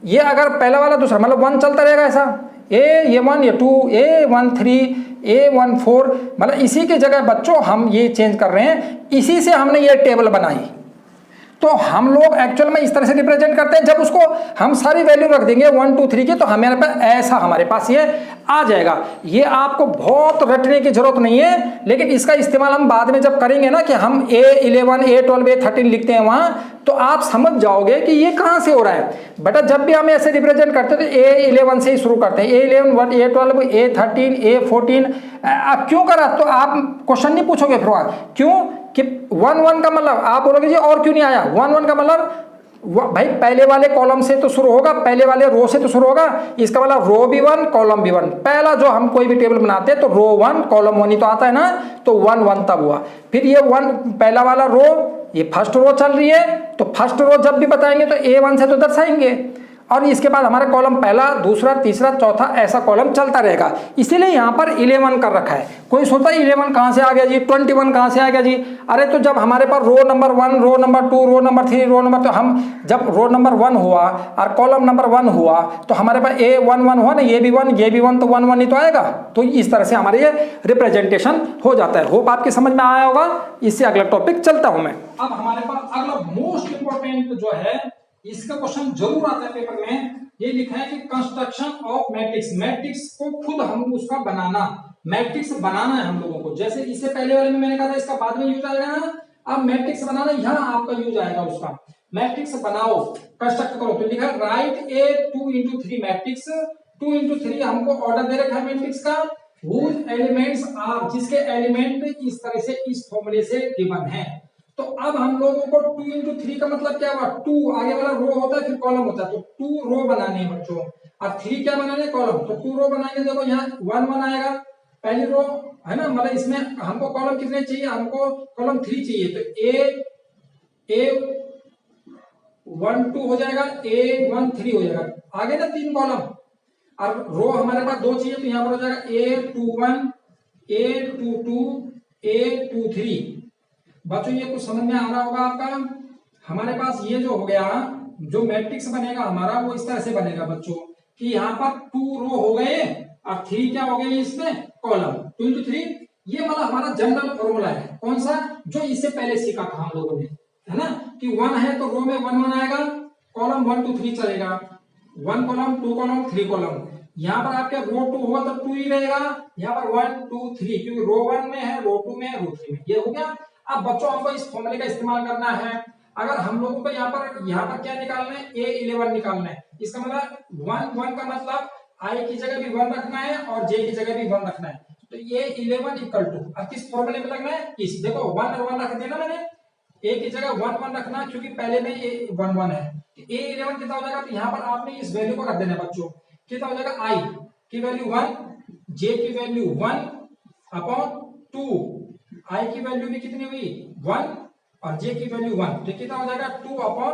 ये अगर पहला वाला दूसरा, मतलब 1 चलता रहेगा ऐसा, ये 1 ये 2 ए 1 3 ए 1 4, मतलब इसी की जगह बच्चों हम ये चेंज कर रहे हैं, इसी से हमने ये टेबल बनाई। तो हम लोग एक्चुअल में इस तरह से रिप्रेजेंट करते हैं। जब उसको हम सारी वैल्यू रख देंगे 1 2 3 की, तो हमारे पास ऐसा हमारे पास ये आ जाएगा। ये आपको बहुत रटने की जरूरत नहीं है, लेकिन इसका इस्तेमाल हम बाद में जब करेंगे ना कि हम A11, A12, A13 लिखते हैं वहां, तो आप समझ जाओगे कि ये कहां से हो रहा है। बेटा जब भी हम ऐसे रिप्रेजेंट करते हैं तो A11 से ही शुरू करते हैं, A11, A12, A13, A14। अब क्यों करा, तो आप क्वेश्चन नहीं पूछोगे फिर क्यों कि 1 1 का मतलब आप बोलोगे जी और क्यों नहीं आया। 1 1 का मतलब भाई पहले वाले कॉलम से तो शुरू होगा, पहले वाले रो से तो शुरू होगा, इसका मतलब रो भी 1 कॉलम भी 1। पहला जो हम कोई भी टेबल बनाते हैं तो रो 1 कॉलम 1 ही तो आता है ना, तो 1 1 तब हुआ। फिर ये 1 पहला वाला रो, ये फर्स्ट रो चल रही है, तो फर्स्ट रो जब भी बताएंगे तो A1 से तो दर्शाएंगे, और इसके बाद हमारा कॉलम पहला, दूसरा, तीसरा, चौथा, ऐसा कॉलम चलता रहेगा। इसीलिए यहाँ पर 11 कर रखा है। कोई सोचता है 11 कहाँ से आ गया जी, 21 कहाँ से आ गया जी। अरे तो जब हमारे पास row number 1, row number 2, row number 3, row number, तो हम जब रो नंबर 1 हुआ और कॉलम नंबर 1 हुआ तो हमारे पास A1 1 हुआ ना, ये भी 1, ये भी 1, तो 1 1 ही तो आएगा। तो इस तरह से हमारे ये रिप्रेजेंटेशन हो जाता है। होप आपके समझ में आया होगा। इससे अगला टॉपिक चलता हूं मैं। अब हमारे पास अगला मोस्ट इंपॉर्टेंट जो है, इसका क्वेश्चन जरूर आता है पेपर में। ये लिखा है कि कंस्ट्रक्शन ऑफ मैट्रिक्स, मैट्रिक्स को खुद हम उसका बनाना, मैट्रिक्स बनाना है हम लोगों को। जैसे इससे पहले वाले में मैंने कहा था इसका बाद में यूज आएगा ना, अब मैट्रिक्स बनाना यहाँ आपका यूज आएगा उसका। मैट्रिक्स बनाओ, कंस्ट्रक्ट करो। तो लिखा है राइट ए 2 into 3 मैट्रिक्स। 2 into 3 हमको ऑर्डर दे रखा है मैट्रिक्स का, whose elements are, जिसके एलिमेंट इस तरह से इस फॉर्मूले से गिवन है। तो अब हम लोगों को 2 into 3 का मतलब क्या हुआ, 2 आगे वाला रो होता है फिर कॉलम होता है, तो 2 रो बनाने हैं बच्चों, और 3 क्या बनाने हैं, कॉलम। तो 2 रो बनाएंगे, देखो यहाँ 1 1 आएगा पहली रो है ना, मतलब इसमें हमको कॉलम कितने चाहिए, हमको कॉलम 3 चाहिए। तो ए 1 2 हो जाएगा, A1 3 हो जाएगा, आगे ना 3 कॉलम, और रो हमारे पास 2 चाहिए, तो यहाँ पर हो जाएगा A21, A22, A23। बच्चों ये कुछ समझ में आ रहा होगा आपका। हमारे पास ये जो हो गया, जो मैट्रिक्स बनेगा हमारा वो इस तरह से बनेगा बच्चों कि यहाँ पर 2 रो हो गए और 3 क्या हो गए इसमें, कॉलम। 2 into 3 ये मतलब हमारा जनरल फॉर्मूला है। कौन सा, जो इससे पहले सीखा था हम लोगों ने, है ना, कि 1 है तो रो में 1 1 आएगा, कॉलम 1 2 3 चलेगा, 1 कॉलम 2 कॉलम 3 कॉलम। यहाँ पर आपके रो 2 होगा तो 2 ही रहेगा, यहाँ पर 1 2 3, क्योंकि रो 1 में है, रो 2 में है, रो 3 में, ये हो गया। अब बच्चों हमको इस फॉर्मूले का इस्तेमाल करना है। अगर हम लोगों को यहाँ पर क्या निकालना है, A11 निकालना है। इसका मतलब 1 1 का मतलब I की जगह भी 1 रखना है और J की जगह भी 1 रखना है। तो ये 11 इक्वल टू, अब किस फॉर्मूले में लगना है, इस, देखो 1 और 1 रख देना मैंने, A की जगह 1 1 रखना, क्योंकि पहले में A 1 1 है। तो A11 कितना हो जाएगा, तो यहाँ पर आपने इस वैल्यू को रख देना है बच्चों। कितना हो जाएगा, I की वैल्यू 1, J की वैल्यू 1 अपॉन 2, I की वैल्यू भी कितनी हुई 1 और J की वैल्यू 1, तो कितना हो जाएगा 2 अपॉन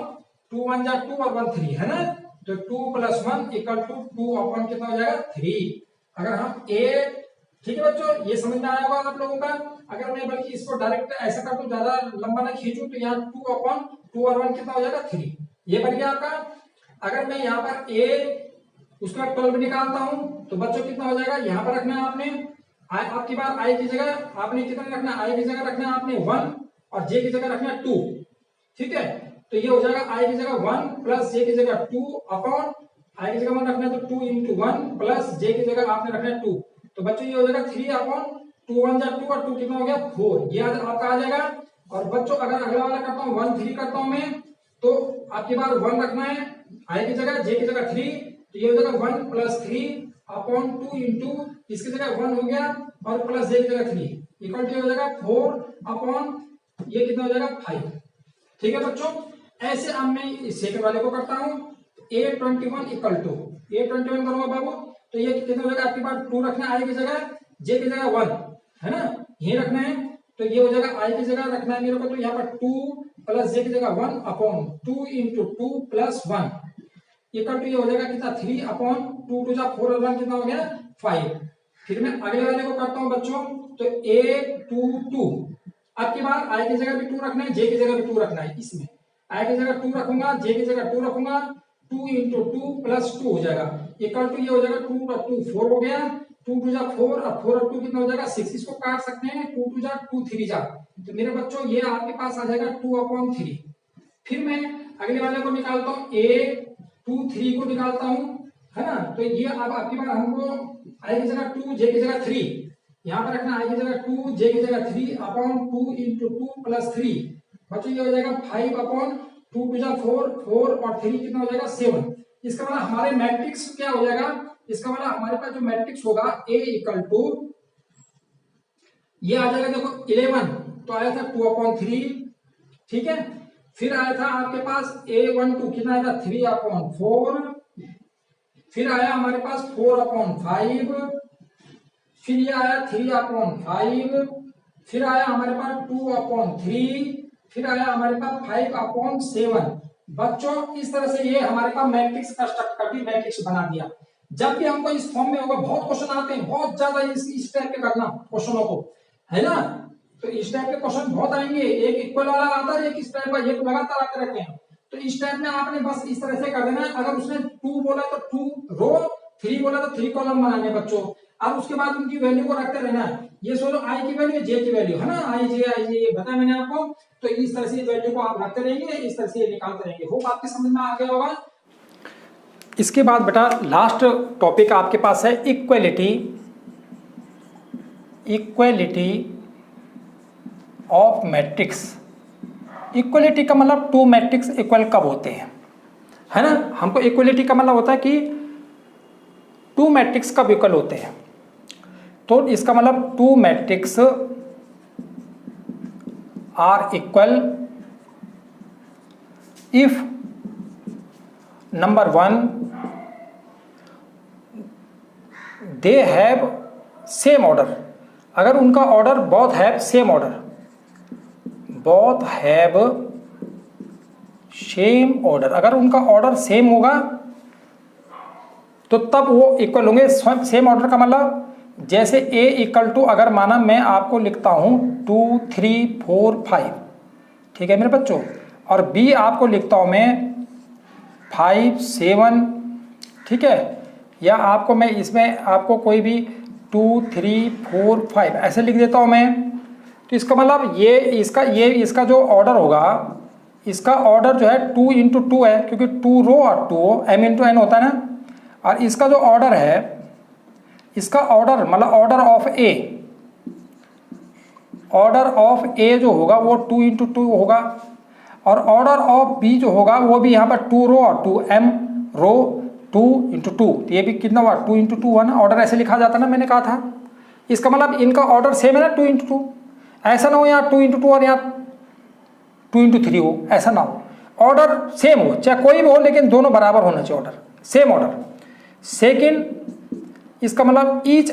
2 1 जा 2 और 1 3, है ना। तो 2 + 1 = 2 अपॉन कितना हो जाएगा 3। अगर हम A, ठीक है बच्चों, ये समझ में आया होगा आप लोगों का। अगर मैं बल्कि इसको डायरेक्ट ऐसा कर दूं, ज्यादा लंबा ना खींचूं, तो यहाँ 2 अपॉन 2 और 1 कितना हो जाएगा 3, ये बन गया आपका। अगर मैं यहाँ पर A उसका 12 निकालता हूं तो बच्चों कितना हो जाएगा, यहाँ पर रखना है आपने आपकी बार I की जगह आपने कितना रखना है, I की जगह रखना है आपने 1 और J की जगह रखना है 2, ठीक है। तो ये हो जाएगा I की जगह 1 प्लस J की जगह 2 अपॉन I की जगह 1 रखना है तो 2 into 1 प्लस J की जगह आपने रखना है 2, तो बच्चों ये हो जाएगा 3 अपॉन 2 1 जा 2 और 2 कितना हो गया 4, ये आपका आ जाएगा। और बच्चों अगर अगला वाला करता हूँ 1 3 करता हूँ मैं, तो आपकी बार 1 रखना है I की जगह, J की जगह 3, तो ये हो जाएगा 1 प्लस 3 अपॉन 2 इंटू इसकी जगह 1 हो गया और प्लस J की जगह 3 इक्वल टू हो जाएगा 4 अपॉन ये कितना हो जाएगा 5, ठीक है बच्चों। ऐसे अब मैं सेकंड वाले को करता हूँ, A21 इक्वल टू A21 करूंगा बाबू, तो ये कितना हो जाएगा आपके पास 2 रखना है I की जगह, J की जगह 1, है ना, ये रखना है। तो ये हो जाएगा I की जगह रखना है मेरे को, तो यहाँ पर 2 प्लस J की जगह 1 upon 2 into 2 plus 1 equal to ये हो जाएगा कितना 3 अपॉन 2 2 जा 4 और 1 कितना हो गया 5। फिर मैं अगले वाले को करता हूँ बच्चों, तो A22 आपकी बार I की जगह भी 2 रखना है, J की जगह भी 2 रखना है। इसमें I की जगह 2 रखूंगा, J की जगह 2 रखूंगा, 2 इंटू 2 प्लस 2 हो जाएगा इक्वल टू ये हो जाएगा 2 और 2 4 हो गया, 2 2 जा 4 और 4 और 2 कितना हो जाएगा 6, इसको काट सकते हैं, 2 2 जा 2 3 जा, तो मेरे बच्चों ये आपके पास आ जाएगा 2 अपॉन 3। फिर मैं अगले वाले को निकालता हूँ A23 को निकालता हूँ, है ना। तो ये अब आपकी बार हमको आई की जगह 2, जे की जगह 3 यहाँ पर रखना, आई की जगह 2, जे की जगह 3 अपॉन 2 इंटू 2 प्लस 3 बच्चों ये हो जाएगा 5 अपॉन 2 टू जा 4, 4 और 3 कितना हो जाएगा 7। इसका मतलब हमारे मैट्रिक्स क्या हो जाएगा, इसका मतलब हमारे पास जो मैट्रिक्स होगा A इक्वल टू ये आ जाएगा देखो 11 तो आया था 2 अपॉन 3, ठीक है। फिर आया था आपके पास A12 कितना आया था 3 अपॉन 4, फिर आया हमारे पास 4 अपॉन 5, फिर ये आया 3 अपॉन 5, फिर आया हमारे पास 2 अपॉन 3, फिर आया हमारे पास 5 अपॉन 7। बच्चों इस तरह से ये हमारे पास मैट्रिक्स का स्ट्रक्चर मैट्रिक्स बना दिया। जब भी हमको इस फॉर्म में होगा, बहुत क्वेश्चन आते हैं, बहुत ज्यादा इस टाइप के करना क्वेश्चनों को, है ना। तो इस टाइप के क्वेश्चन बहुत आएंगे, एक इक्वल वाला आता है, एक इस टाइप का, ये तो लगातार आते रहते हैं। तो इस टाइप में आपने बस इस तरह से कर देना है। अगर उसने 2 बोला तो 2 रो, 3 बोला तो 3 कॉलम बनाने बच्चों। अब उसके बाद उनकी वैल्यू को रखते रहना है। ये सोचो आई की वैल्यू, जे की वैल्यू, है ना, आई जे ये बताया मैंने आपको। तो इस तरह से वैल्यू को आप रखते रहेंगे, इस तरह से निकालते रहेंगे। होप आपके समझ में आ गया होगा। इसके बाद बेटा लास्ट टॉपिक आपके पास है equality, equality of matrix. Equality का मतलब 2 मैट्रिक्स इक्वल कब होते हैं, है ना। हमको इक्वलिटी का मतलब होता है कि 2 मैट्रिक्स कब इक्वल होते हैं। तो इसका मतलब 2 matrix are equal if number 1 they have same order. अगर उनका order both have same order, both have same order, अगर उनका ऑर्डर सेम होगा तो तब वो इक्वल होंगे। सेम ऑर्डर का मतलब जैसे A इक्वल टू, अगर माना मैं आपको लिखता हूं 2 3 4 5, ठीक है मेरे बच्चों, और B आपको लिखता हूं मैं 5 7, ठीक है, या आपको मैं इसमें आपको कोई भी 2 3 4 5 ऐसे लिख देता हूं मैं। तो इसका मतलब ये इसका जो ऑर्डर होगा, इसका ऑर्डर जो है 2 इंटू 2 है, क्योंकि 2 रो और 2 m इंटू n होता है ना। और इसका जो ऑर्डर है, इसका ऑर्डर मतलब order of A, order of A जो होगा वो 2 इंटू 2 होगा, और ऑर्डर ऑफ B जो होगा वो भी यहाँ पर 2 रो और 2 m रो 2 इंटू 2, तो ये भी कितना हुआ 2 इंटू 2 हुआ ना। ऑर्डर ऐसे लिखा जाता ना, मैंने कहा था। इसका मतलब इनका ऑर्डर सेम है ना, 2 इंटू 2। ऐसा ना हो यहाँ 2 इंटू 2 और यहाँ 2 इंटू 3 हो, ऐसा ना हो। ऑर्डर सेम हो, चाहे कोई भी हो, लेकिन दोनों बराबर होना चाहिए, ऑर्डर सेम ऑर्डर। सेकेंड, इसका मतलब each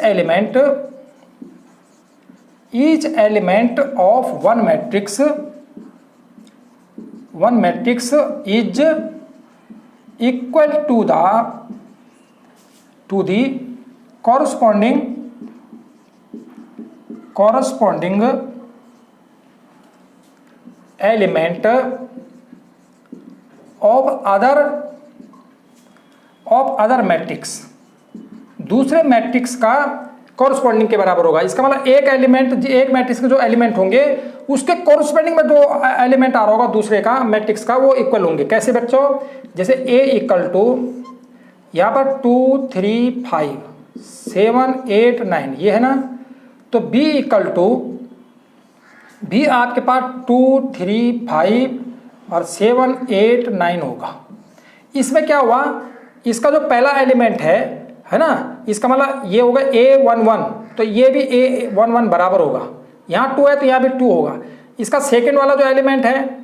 element of one matrix is equal to the corresponding element of other matrix, दूसरे मैट्रिक्स का कॉरस्पॉन्डिंग के बराबर होगा। इसका मतलब एक मैट्रिक्स के जो एलिमेंट होंगे उसके कॉरस्पॉन्डिंग में जो एलिमेंट आ रहा होगा दूसरे का मैट्रिक्स का, वो इक्वल होंगे। कैसे बच्चों, जैसे A इक्वल टू यहाँ पर 2 3 5 7 8 9 ये है ना, तो B इक्वल टू B आपके पास 2 3 5 और 7 8 9 होगा। इसमें क्या हुआ, इसका जो पहला एलिमेंट है ना, इसका मतलब ये होगा A11, तो ये भी A11 बराबर होगा। यहाँ 2 है तो यहाँ भी 2 होगा। इसका सेकंड वाला जो एलिमेंट है,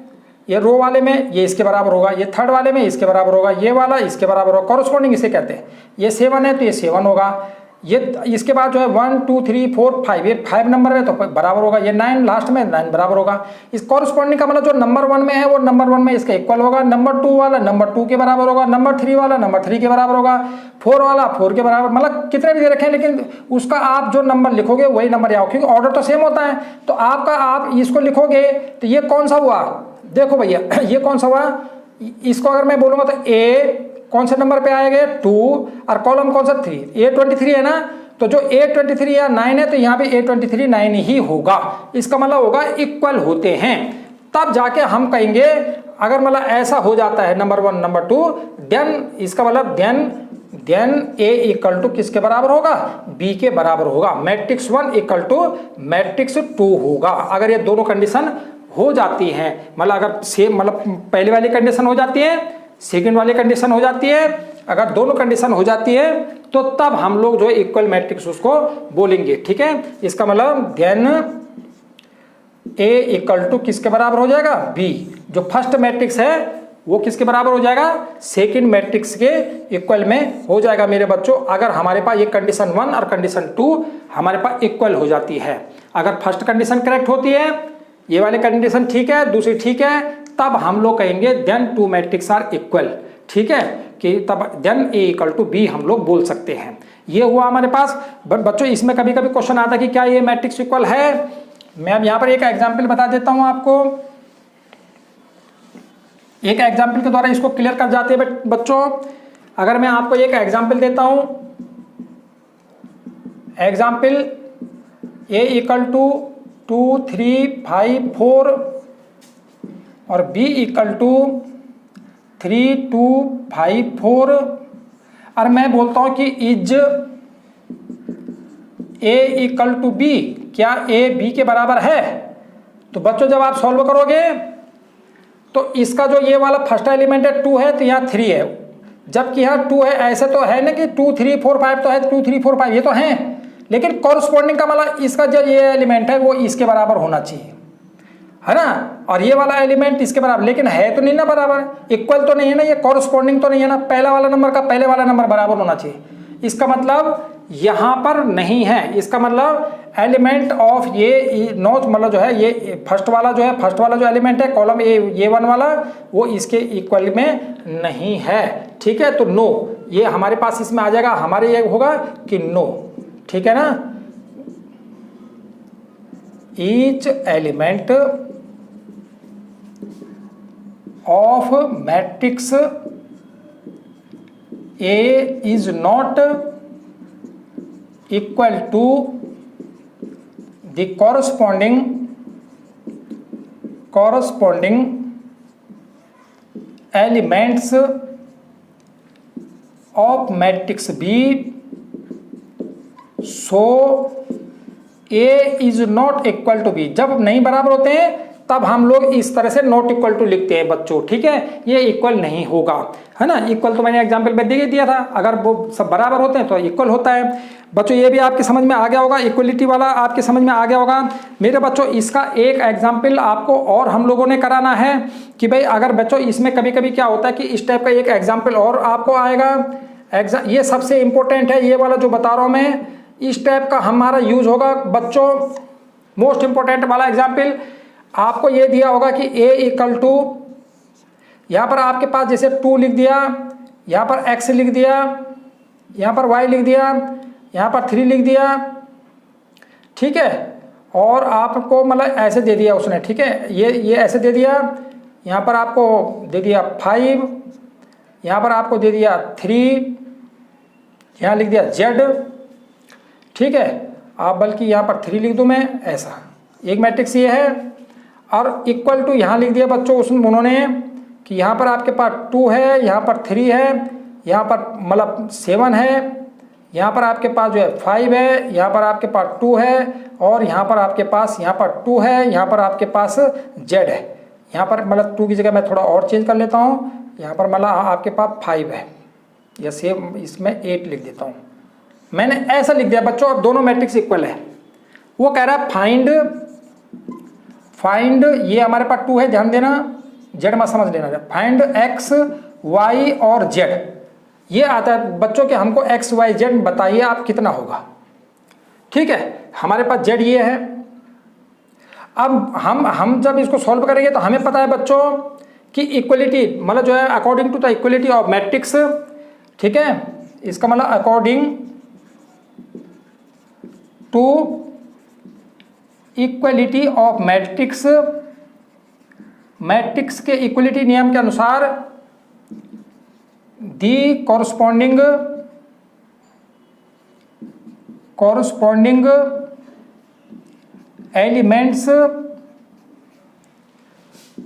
ये रो वाले में ये इसके बराबर होगा, ये थर्ड वाले में इसके बराबर होगा, ये वाला इसके बराबर होगा। कॉरस्पॉन्डिंग इसे कहते हैं। ये 7 है तो ये 7 होगा। ये इसके बाद जो है 1 2 3 4 5, ये 5 नंबर है तो बराबर होगा। ये 9 लास्ट में 9 बराबर होगा। इस कॉरस्पॉन्डिंग का मतलब जो नंबर 1 में है वो नंबर 1 में इसका इक्वल होगा, नंबर 2 वाला नंबर 2 के बराबर होगा, नंबर 3 वाला नंबर 3 के बराबर होगा, 4 वाला 4 के बराबर, मतलब कितने भी दे रखे हैं, लेकिन उसका आप जो नंबर लिखोगे वही नंबर आओ, क्योंकि ऑर्डर तो सेम होता है। तो आप इसको लिखोगे तो ये कौन सा हुआ, देखो भैया ये कौन सा हुआ, इसको अगर मैं बोलूँगा तो A कौन से नंबर पे आएगा 2 और कॉलम कौन सा 3, A23 है ना, तो जो A23 या 9 है तो यहाँ पे A23 9 ही होगा। इसका मतलब होगा इक्वल होते हैं। तब जाके हम कहेंगे, अगर मतलब ऐसा हो जाता है नंबर 1 नंबर 2, देन इसका मतलब then then A equal to किसके बराबर होगा, बी के बराबर होगा। मैट्रिक्स 1 इक्वल टू मैट्रिक्स 2 होगा। अगर ये दोनों कंडीशन हो जाती हैं, मतलब अगर सेम, मतलब पहले वाली कंडीशन हो जाती है, सेकंड वाली कंडीशन हो जाती है, अगर दोनों कंडीशन हो जाती है तो तब हम लोग जो है इक्वल मैट्रिक्स उसको बोलेंगे। ठीक है, इसका मतलब देन ए इक्वल टू किसके बराबर हो जाएगा, बी। जो फर्स्ट मैट्रिक्स है वो किसके बराबर हो जाएगा, सेकंड मैट्रिक्स के इक्वल में हो जाएगा मेरे बच्चों। अगर हमारे पास ये कंडीशन 1 और कंडीशन 2 हमारे पास इक्वल हो जाती है। अगर फर्स्ट कंडीशन करेक्ट होती है, ये वाली कंडीशन ठीक है, दूसरी ठीक है, तब हम लोग कहेंगे देन 2 मैट्रिक्स आर इक्वल। ठीक है, कि तब then A equal to B हम लोग बोल सकते हैं। ये हुआ हमारे पास। बच्चों इसमें कभी कभी क्वेश्चन आता है कि क्या ये मैट्रिक्स इक्वल है। मैं अब यहाँ पर एक एग्जाम्पल बता देता हूँ आपको, एक एग्जाम्पल के द्वारा इसको क्लियर कर जाते हैं बच्चों। अगर मैं आपको एक एग्जाम्पल देता हूँ, एग्जाम्पल ए इक्वल टू 2 3 5 4 और बी इक्वल टू 3 2 5 4, और मैं बोलता हूं कि is A equal to B, क्या ए बी के बराबर है। तो बच्चों जब आप सॉल्व करोगे तो इसका जो ये वाला फर्स्ट एलिमेंट है 2 है, तो यहाँ 3 है, जबकि यहाँ 2 है। ऐसे तो है ना कि 2 3 4 5 तो है, 2 3 4 5 ये तो हैं, लेकिन कॉरस्पॉन्डिंग का मतलब इसका जो ये एलिमेंट है वो इसके बराबर होना चाहिए, है ना। और ये वाला एलिमेंट इसके बराबर, लेकिन है तो नहीं ना बराबर, इक्वल तो नहीं है ना, ये कॉरस्पॉन्डिंग तो नहीं है ना। पहला वाला नंबर का पहले वाला नंबर बराबर होना चाहिए। इसका मतलब यहाँ पर नहीं है, इसका मतलब एलिमेंट ऑफ ये नॉट, मतलब जो है ये फर्स्ट वाला जो एलिमेंट है कॉलम ये 1 वाला, वो इसके इक्वल में नहीं है। ठीक है, तो नो, ये हमारे पास इसमें आ जाएगा, हमारे ये होगा कि नो। ठीक है ना, each element of matrix A is not equal to the corresponding elements of matrix B, so A is not equal to B। जब नहीं बराबर होते हैं तब हम लोग इस तरह से नॉट इक्वल टू लिखते हैं बच्चों। ठीक है, ये इक्वल नहीं होगा, है ना। इक्वल तो मैंने एग्जाम्पल में दे दिया था, अगर वो सब बराबर होते हैं तो इक्वल होता है। बच्चों ये भी आपके समझ में आ गया होगा, इक्वलिटी वाला आपके समझ में आ गया होगा मेरे बच्चों। इसका एक एग्जाम्पल आपको और हम लोगों ने कराना है कि भाई अगर बच्चों इसमें कभी कभी क्या होता है कि इस टाइप का एक एग्जाम्पल और आपको आएगा। ये सबसे इंपॉर्टेंट है, ये वाला जो बता रहा हूँ मैं, इस टाइप का हमारा यूज होगा बच्चों। मोस्ट इंपॉर्टेंट वाला एग्जाम्पल आपको ये दिया होगा कि a इक्वल टू, यहाँ पर आपके पास जैसे 2 लिख दिया, यहाँ पर x लिख दिया, यहाँ पर y लिख दिया, यहाँ पर 3 लिख दिया। ठीक है, और आपको मतलब ऐसे दे दिया उसने। ठीक है, ये ऐसे दे दिया, यहाँ पर आपको दे दिया 5, यहाँ पर आपको दे दिया 3, यहाँ लिख दिया z। ठीक है, आप बल्कि यहाँ पर 3 लिख दूँ मैं, ऐसा एक मैट्रिक्स ये है। और इक्वल टू यहाँ लिख दिया बच्चों उन्होंने कि यहाँ पर आपके पास 2 है, यहाँ पर 3 है, यहाँ पर मतलब 7 है, यहाँ पर आपके पास जो है 5 है, यहाँ पर आपके पास 2 है, और यहाँ पर आपके पास यहाँ पर 2 है, यहाँ पर आपके पास z है। यहाँ पर मतलब 2 की जगह मैं थोड़ा और चेंज कर लेता हूँ, यहाँ पर मतलब आपके पास 5 है, या सेम इसमें 8 लिख देता हूँ। मैंने ऐसा लिख दिया बच्चों, अब दोनों मैट्रिक्स इक्वल है। वो कह रहा है फाइंड ये हमारे पास 2 है, ध्यान देना, z मत समझ लेना, फाइंड x y और z। ये आता है बच्चों के हमको x y z बताइए आप कितना होगा। ठीक है, हमारे पास z ये है। अब हम जब इसको सॉल्व करेंगे तो हमें पता है बच्चों कि इक्वलिटी मतलब जो है according to the equality of matrix. ठीक है, इसका मतलब according to equality of matrix, matrix के इक्वलिटी नियम के अनुसार the corresponding elements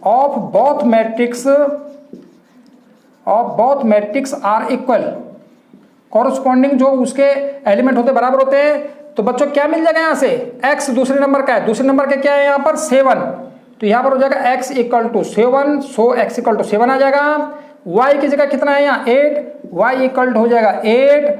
of both matrix are equal. Corresponding जो उसके एलिमेंट होते बराबर होते हैं, तो बच्चों क्या मिल जाएगा यहाँ से, x दूसरे नंबर का है, दूसरे नंबर का क्या है यहाँ पर 7, तो यहाँ पर हो जाएगा x equal to 7, so x equal to 7 आ जाएगा। y की जगह कितना है यहाँ 8, y इक्वल टू हो जाएगा 8,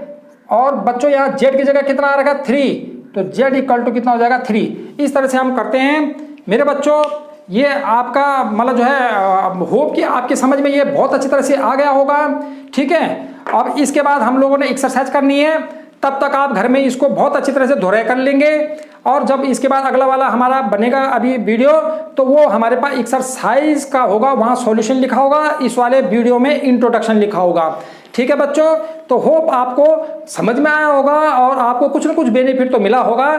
और बच्चों यहाँ z की जगह कितना आ रहा है 3, तो z इक्वल टू कितना हो जाएगा 3। इस तरह से हम करते हैं मेरे बच्चों। ये आपका मतलब जो है होप कि आपकी समझ में ये बहुत अच्छी तरह से आ गया होगा, ठीक है। अब इसके बाद हम लोगों ने एक्सरसाइज करनी है, तब तक आप घर में इसको बहुत अच्छी तरह से दोहराया कर लेंगे, और जब इसके बाद अगला वाला हमारा बनेगा अभी वीडियो, तो वो हमारे पास एक्सरसाइज का होगा, वहाँ सॉल्यूशन लिखा होगा, इस वाले वीडियो में इंट्रोडक्शन लिखा होगा, ठीक है बच्चों। तो होप आपको समझ में आया होगा और आपको कुछ ना कुछ बेनिफिट तो मिला होगा।